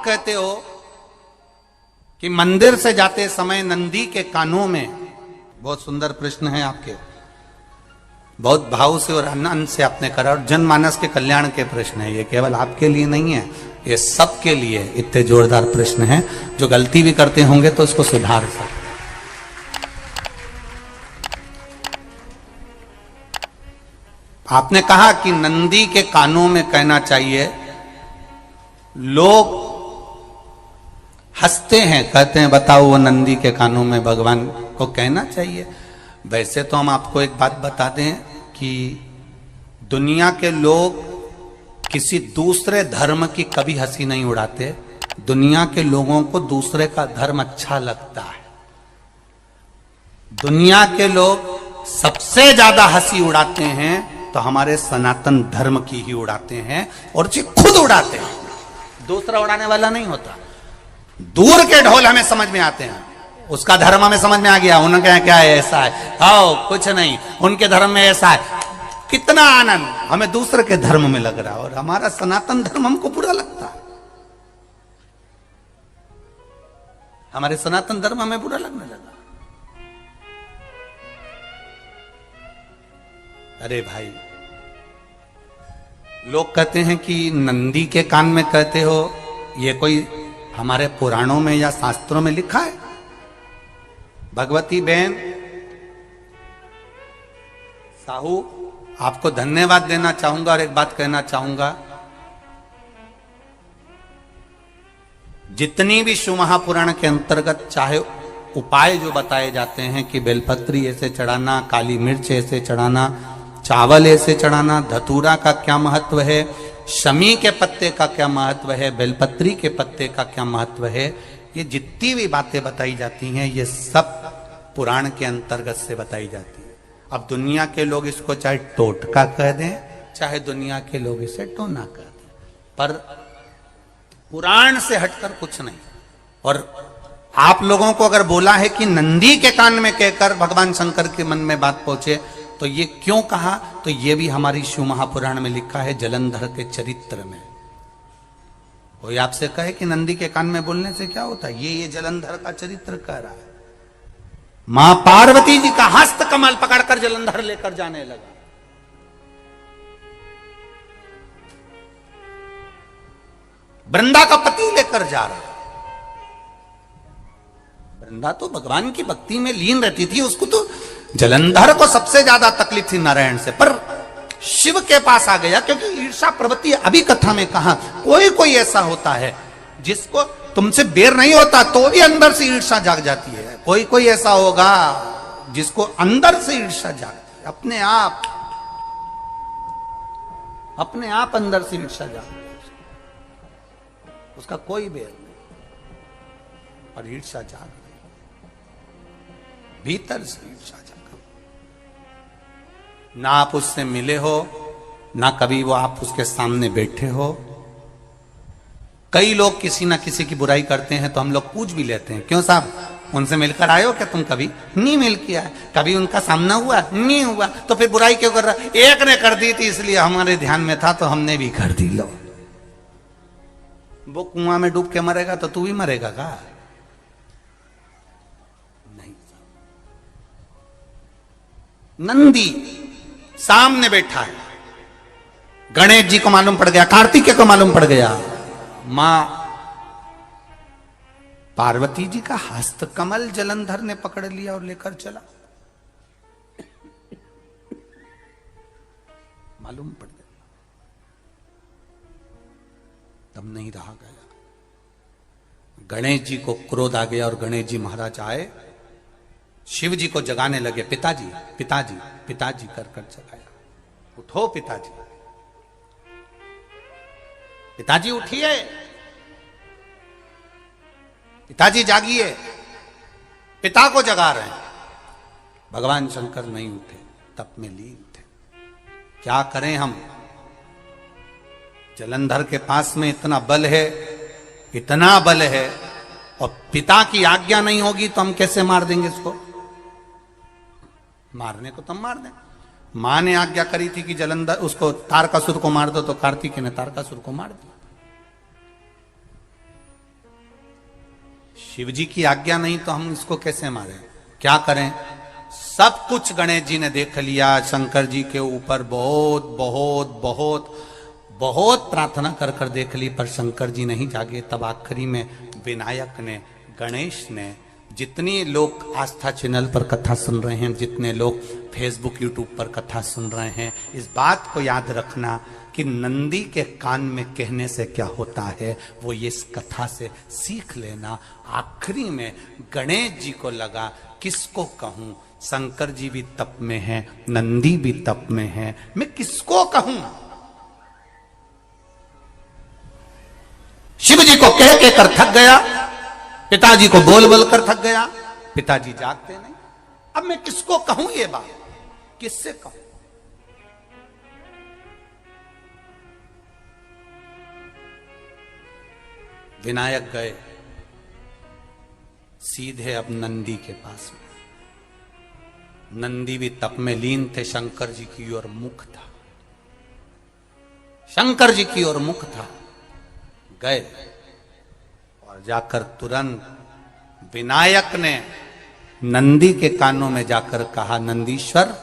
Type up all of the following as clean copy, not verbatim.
कहते हो कि मंदिर से जाते समय नंदी के कानों में, बहुत सुंदर प्रश्न है आपके, बहुत भाव से और आनंद से आपने करा, और जनमानस के कल्याण के प्रश्न है ये, केवल आपके लिए नहीं है, ये सबके लिए इतने जोरदार प्रश्न हैं। जो गलती भी करते होंगे तो उसको सुधार सकते। आपने कहा कि नंदी के कानों में कहना चाहिए, लोग हंसते हैं, कहते हैं बताओ वो नंदी के कानों में भगवान को कहना चाहिए। वैसे तो हम आपको एक बात बता दें कि दुनिया के लोग किसी दूसरे धर्म की कभी हंसी नहीं उड़ाते। दुनिया के लोगों को दूसरे का धर्म अच्छा लगता है। दुनिया के लोग सबसे ज्यादा हंसी उड़ाते हैं तो हमारे सनातन धर्म की ही उड़ाते हैं, और जी खुद उड़ाते हैं, दूसरा उड़ाने वाला नहीं होता। दूर के ढोल हमें समझ में आते हैं, उसका धर्म हमें समझ में आ गया, उनके यहाँ क्या है, ऐसा है, आओ कुछ नहीं, उनके धर्म में ऐसा है, कितना आनंद हमें दूसरे के धर्म में लग रहा है, और हमारा सनातन धर्म हमको बुरा लगता है। हमारे सनातन धर्म हमें बुरा लगने लगा। अरे भाई, लोग कहते हैं कि नंदी के कान में कहते हो, ये कोई हमारे पुराणों में या शास्त्रों में लिखा है? भगवती बहन साहू, आपको धन्यवाद देना चाहूंगा और एक बात कहना चाहूंगा, जितनी भी शिव महापुराण के अंतर्गत चाहे उपाय जो बताए जाते हैं कि बेलपत्री ऐसे चढ़ाना, काली मिर्च ऐसे चढ़ाना, चावल ऐसे चढ़ाना, धतूरा का क्या महत्व है, शमी के पत्ते का क्या महत्व है, बेलपत्री के पत्ते का क्या महत्व है, ये जितनी भी बातें बताई जाती हैं ये सब पुराण के अंतर्गत से बताई जाती है। अब दुनिया के लोग इसको चाहे टोटका कह दें, चाहे दुनिया के लोग इसे टोना कह दें, पर पुराण से हटकर कुछ नहीं। और आप लोगों को अगर बोला है कि नंदी के कान में कहकर भगवान शंकर के मन में बात पहुंचे, तो ये क्यों कहा, तो ये भी हमारी शिव महापुराण में लिखा है, जलंधर के चरित्र में। कोई आपसे कहे कि नंदी के कान में बोलने से क्या होता है, ये जलंधर का चरित्र कह रहा है। मां पार्वती जी का हस्त कमल पकड़कर जलंधर लेकर जाने लगा। वृंदा का पति लेकर जा रहा। वृंदा तो भगवान की भक्ति में लीन रहती थी, उसको तो जलंधर को सबसे ज्यादा तकलीफ थी नारायण से, पर शिव के पास आ गया, क्योंकि ईर्षा प्रवृत्ति, अभी कथा में कहा, कोई कोई ऐसा होता है जिसको तुमसे बेर नहीं होता तो भी अंदर से ईर्षा जाग जाती है। कोई कोई ऐसा होगा जिसको अंदर से ईर्षा जागती है, अपने आप अंदर से ईर्षा जागती है, उसका कोई बेर नहीं, पर ईर्षा जाग रही, भीतर से ईर्षा जाग। ना आप उससे मिले हो, ना कभी वो आप उसके सामने बैठे हो। कई लोग किसी ना किसी की बुराई करते हैं तो हम लोग पूछ भी लेते हैं, क्यों साहब उनसे मिलकर आए हो क्या तुम? कभी नहीं मिल किया है, कभी उनका सामना हुआ नहीं हुआ, तो फिर बुराई क्यों कर रहा? एक ने कर दी थी इसलिए हमारे ध्यान में था तो हमने भी कर दी। लो, वो कुआं में डूब के मरेगा तो तू भी मरेगा का? नहीं। नंदी सामने बैठा है, गणेश जी को मालूम पड़ गया, कार्तिकेय को मालूम पड़ गया, मां पार्वती जी का हस्त कमल जलंधर ने पकड़ लिया और लेकर चला। मालूम पड़ गया, तब नहीं रहा गया। गणेश जी को क्रोध आ गया और गणेश जी महाराज आए, शिव जी को जगाने लगे, पिताजी पिताजी पिताजी कर कर जगाया, उठो पिताजी, पिताजी उठिए, पिताजी जागिए, पिता को जगा रहे हैं। भगवान शंकर नहीं उठे, तप में लीन थे। क्या करें हम? जलंधर के पास में इतना बल है, इतना बल है, और पिता की आज्ञा नहीं होगी तो हम कैसे मार देंगे इसको? मारने को तब मार दें। मां ने आज्ञा करी थी कि जलंधर उसको तारकासुर को मार दो, तो कार्तिकेय ने तारकासुर को मार दिया। शिव जी की आज्ञा नहीं तो हम इसको कैसे मारें? क्या करें? सब कुछ गणेश जी ने देख लिया, शंकर जी के ऊपर बहुत बहुत बहुत बहुत प्रार्थना कर कर देख ली, पर शंकर जी नहीं जागे। तब आखिरी में विनायक ने, गणेश ने, जितने लोग आस्था चैनल पर कथा सुन रहे हैं, जितने लोग फेसबुक यूट्यूब पर कथा सुन रहे हैं, इस बात को याद रखना कि नंदी के कान में कहने से क्या होता है वो ये इस कथा से सीख लेना। आखिरी में गणेश जी को लगा किसको कहूं, शंकर जी भी तप में हैं, नंदी भी तप में है, मैं किसको कहूं? शिव जी को कह के कर थक गया, पिताजी को बोल बोल कर थक गया, पिताजी जागते नहीं। अब मैं किसको कहूं ये बात, किससे कहूं? विनायक गए सीधे अब नंदी के पास में। नंदी भी तप में लीन थे, शंकर जी की ओर मुख था, शंकर जी की ओर मुख था। गए और जाकर तुरंत विनायक ने नंदी के कानों में जाकर कहा, नंदीश्वर,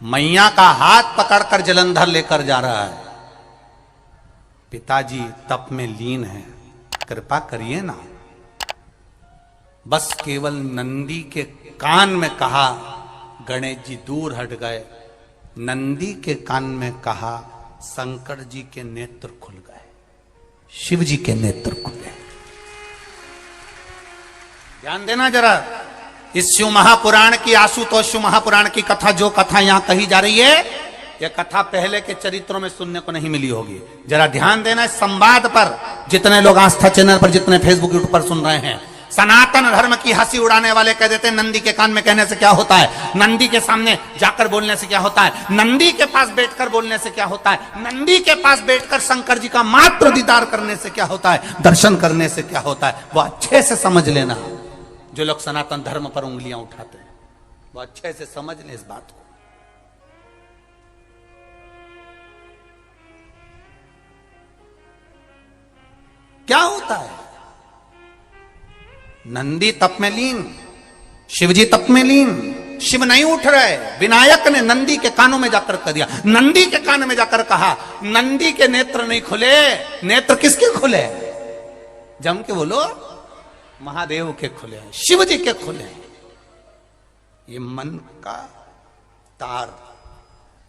मैया का हाथ पकड़कर जलंधर लेकर जा रहा है, पिताजी तप में लीन है, कृपा करिए ना। बस केवल नंदी के कान में कहा, गणेश जी दूर हट गए। नंदी के कान में कहा, शंकर जी के नेत्र खुल गए, शिव जी के नेत्र खुले। ध्यान देना जरा, इस शिव महापुराण की, आशुतोष शिव महापुराण की कथा, जो कथा यहां कही जा रही है, यह कथा पहले के चरित्रों में सुनने को नहीं मिली होगी। जरा ध्यान देना इस संवाद पर, जितने लोग आस्था चैनल पर, जितने फेसबुक यूट्यूब पर सुन रहे हैं। सनातन धर्म की हंसी उड़ाने वाले कह देते हैं नंदी के कान में कहने से क्या होता है, नंदी के सामने जाकर बोलने से क्या होता है, नंदी के पास बैठकर बोलने से क्या होता है, नंदी के पास बैठकर शंकर जी का मात्र दीदार करने से क्या होता है, दर्शन करने से क्या होता है। वो अच्छे से समझ लेना, जो लोग सनातन धर्म पर उंगलियां उठाते हैं वो अच्छे से समझ ले इस बात को। क्या होता है, नंदी तप में लीन, शिवजी तप में लीन, शिव नहीं उठ रहे। विनायक ने नंदी के कानों में जाकर कह दिया, नंदी के कान में जाकर कहा, नंदी के नेत्र नहीं खुले। नेत्र किसके खुले? जम के बोलो, महादेव के खुले, शिव जी के खुले। ये मन का तार।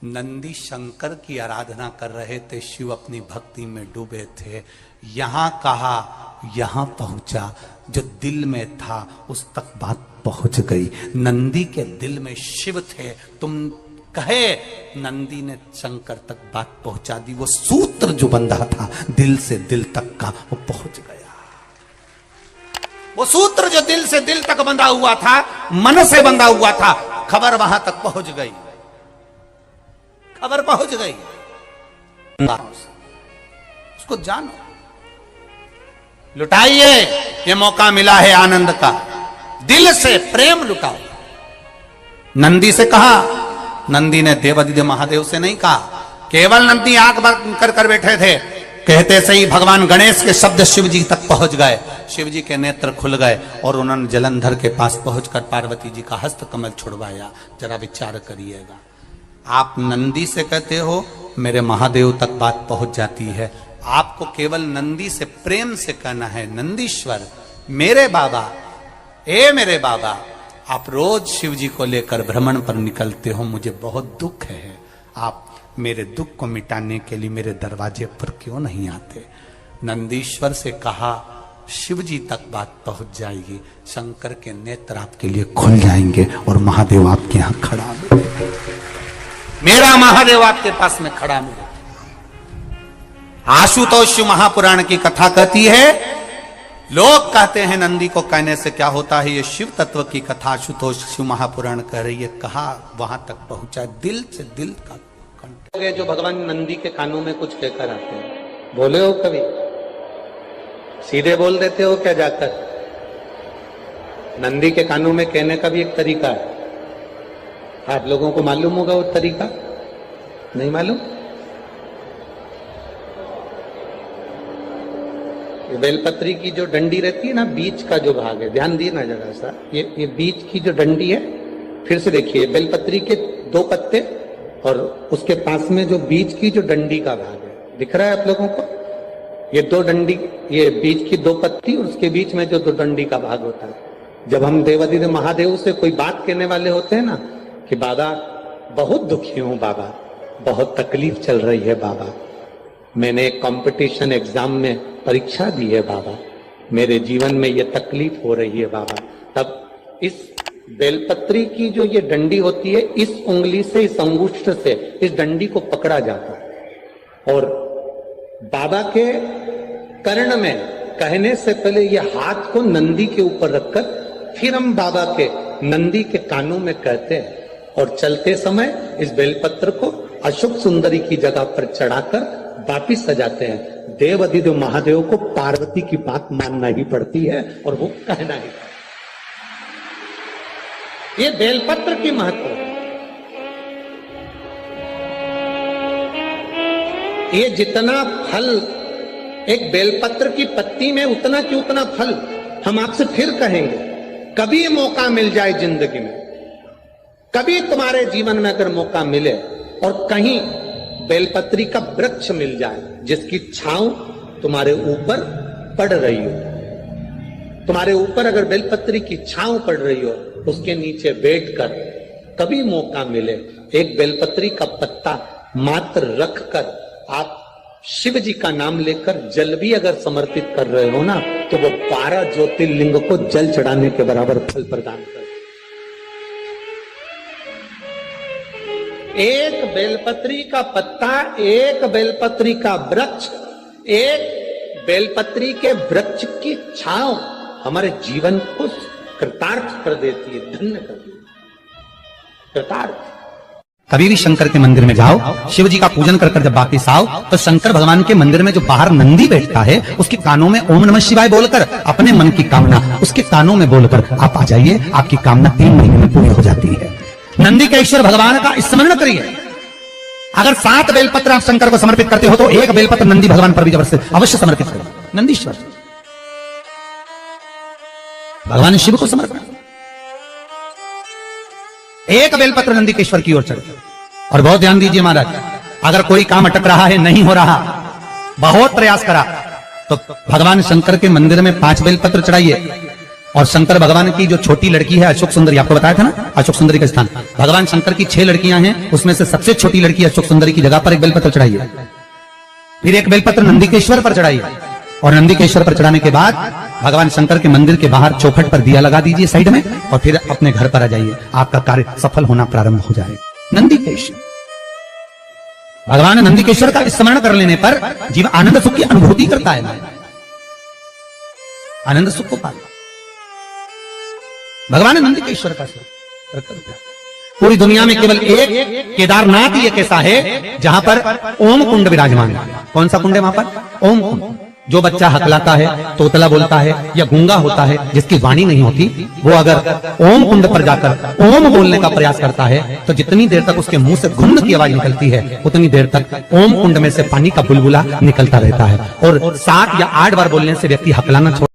नंदी शंकर की आराधना कर रहे थे, शिव अपनी भक्ति में डूबे थे। यहां कहा, यहां पहुंचा, जो दिल में था उस तक बात पहुंच गई। नंदी के दिल में शिव थे, तुम कहे, नंदी ने शंकर तक बात पहुंचा दी। वो सूत्र जो बंधा था दिल से दिल तक का, वो पहुंच गया। वो सूत्र जो दिल से दिल तक बंधा हुआ था, मन से बंधा हुआ था, खबर वहां तक पहुंच गई, खबर पहुंच गई। उसको जानो, लुटाइए, ये मौका मिला है आनंद का, दिल से प्रेम लुटाओ। नंदी से कहा, नंदी ने देवादिदेव महादेव से नहीं कहा। केवल नंदी आंख बंद कर कर बैठे थे, कहते से ही भगवान गणेश के शब्द शिव जी तक पहुंच गए। शिव जी के नेत्र खुल गए और उन्होंने जलंधर के पास पहुंचकर पार्वती जी का हस्त कमल छुड़वाया। जरा विचार करिएगा, आप नंदी से कहते हो मेरे महादेव तक बात पहुंच जाती है। आपको केवल नंदी से प्रेम से कहना है, नंदीश्वर मेरे बाबा, ए मेरे बाबा, आप रोज शिव जी को लेकर भ्रमण पर निकलते हो, मुझे बहुत दुख है, आप मेरे दुख को मिटाने के लिए मेरे दरवाजे पर क्यों नहीं आते। नंदीश्वर से कहा, शिव जी तक बात पहुंच जाएगी, शंकर के नेत्र आपके लिए खुल जाएंगे और महादेव आपके यहां खड़ा मिलेगा, मेरा महादेव आपके पास में खड़ा मिलेगा। आशुतोष महापुराण की कथा कहती है, लोग कहते हैं नंदी को कहने से क्या होता है, ये शिव तत्व की कथा आशुतोष शिव महापुराण कह रही है। कहा वहां तक पहुंचा, दिल से दिल का कंठ। जो भगवान नंदी के कानों में कुछ कहकर आते हैं, बोले हो कभी? सीधे बोल देते हो क्या जाकर? नंदी के कानों में कहने का भी एक तरीका है, आप लोगों को मालूम होगा वो तरीका, नहीं मालूम? बेलपत्री की जो डंडी रहती है ना, बीच का जो भाग है, ध्यान दिए ना जरा सा, ये बीच की जो डंडी है, फिर से देखिए, बेलपत्री के 2 पत्ते और उसके पास में जो बीच की जो डंडी का भाग है, दिख रहा है आप लोगों को? ये 2 डंडी, ये बीच की 2 पत्ती और उसके बीच में जो 2 डंडी का भाग होता है। जब हम देवादिदेव महादेव से कोई बात कहने वाले होते हैं ना कि बाबा बहुत दुखी हूं, बाबा बहुत तकलीफ चल रही है, बाबा मैंने एक कंपटीशन एग्जाम में परीक्षा दी है, बाबा मेरे जीवन में ये तकलीफ हो रही है, बाबा, तब इस बेलपत्री की जो ये डंडी होती है, इस उंगली से, इस अंगुष्ठ से इस डंडी को पकड़ा जाता है और बाबा के कर्ण में कहने से पहले ये हाथ को नंदी के ऊपर रखकर फिर हम बाबा के नंदी के कानों में कहते हैं और चलते समय इस बेलपत्र को अशोक सुंदरी की जगह पर चढ़ाकर वापिस सजाते हैं। देव अधिदेव महादेव को पार्वती की बात मानना ही पड़ती है और वो कहना ही। ये बेलपत्र की महत्व है। ये जितना फल एक बेलपत्र की पत्ती में, उतना की उतना फल। हम आपसे फिर कहेंगे, कभी मौका मिल जाए जिंदगी में, कभी तुम्हारे जीवन में अगर मौका मिले और कहीं बेलपत्री का वृक्ष मिल जाए जिसकी छांव तुम्हारे ऊपर पड़ रही हो, तुम्हारे ऊपर अगर बेलपत्री की छांव पड़ रही हो, उसके नीचे बैठकर कभी मौका मिले, एक बेलपत्री का पत्ता मात्र रखकर आप शिव जी का नाम लेकर जल भी अगर समर्पित कर रहे हो ना, तो वो 12 ज्योतिर्लिंग को जल चढ़ाने के बराबर फल प्रदान कर। एक बेलपत्री का पत्ता, एक बेलपत्री का वृक्ष, एक बेलपत्री के वृक्ष की छांव हमारे जीवन को कृतार्थ कर देती है, धन्य कर देती है, कृतार्थ। कभी भी शंकर के मंदिर में जाओ, शिव जी का पूजन कर जब वापिस आओ, तो शंकर भगवान के मंदिर में जो बाहर नंदी बैठता है, उसके कानों में ओम नमः शिवाय बोलकर अपने मन की कामना उसके कानों में बोलकर आप आ जाइए, आपकी कामना 3 महीने में पूरी हो जाती है। नंदी के ईश्वर भगवान का स्मरण करिए। अगर 7 बेलपत्र आप शंकर को समर्पित करते हो तो 1 बेलपत्र नंदी भगवान पर भी जबरदस्त अवश्य समर्पित करो। नंदीश्वर भगवान शिव को समर्पित, 1 बेलपत्र नंदी के ईश्वर की ओर चढ़े। और बहुत ध्यान दीजिए महाराज, अगर कोई काम अटक रहा है, नहीं हो रहा, बहुत प्रयास करा, तो भगवान शंकर के मंदिर में 5 बेलपत्र चढ़ाइए। और शंकर भगवान की जो छोटी लड़की है अशोक सुंदरी, आपको बताया था ना अशोक सुंदरी का स्थान, भगवान शंकर की 6 लड़कियां हैं, उसमें से सबसे छोटी लड़की अशोक सुंदरी की जगह पर 1 बेलपत्र चढ़ाइए। फिर 1 बेलपत्र नंदीकेश्वर पर चढ़ाइए और नंदीकेश्वर पर चढ़ाने के बाद भगवान शंकर के मंदिर के बाहर चौखट पर दिया लगा दीजिए साइड में, और फिर अपने घर पर आ जाइए, आपका कार्य सफल होना प्रारंभ हो जाएगा। नंदीकेश्वर भगवान नंदीकेश्वर का स्मरण कर लेने पर जीव आनंद सुख की अनुभूति करता है, आनंद सुख को पाता। भगवान नंदीकेश्वर का पूरी दुनिया में केवल एक केदारनाथ ही एक ऐसा है जहां पर ओम कुंड विराजमान है। कौन सा कुंड है वहां पर? ओम कुंड। जो बच्चा हकलाता है, तोतला बोलता है या गूंगा होता है, जिसकी वाणी नहीं होती, वो अगर ओम कुंड पर जाकर ओम बोलने का प्रयास करता है तो जितनी देर तक उसके मुंह से घुन्न की आवाज निकलती है, उतनी देर तक ओम कुंड में से पानी का बुलबुला निकलता रहता है। और 7 या 8 बार बोलने से व्यक्ति हकलाना छोड़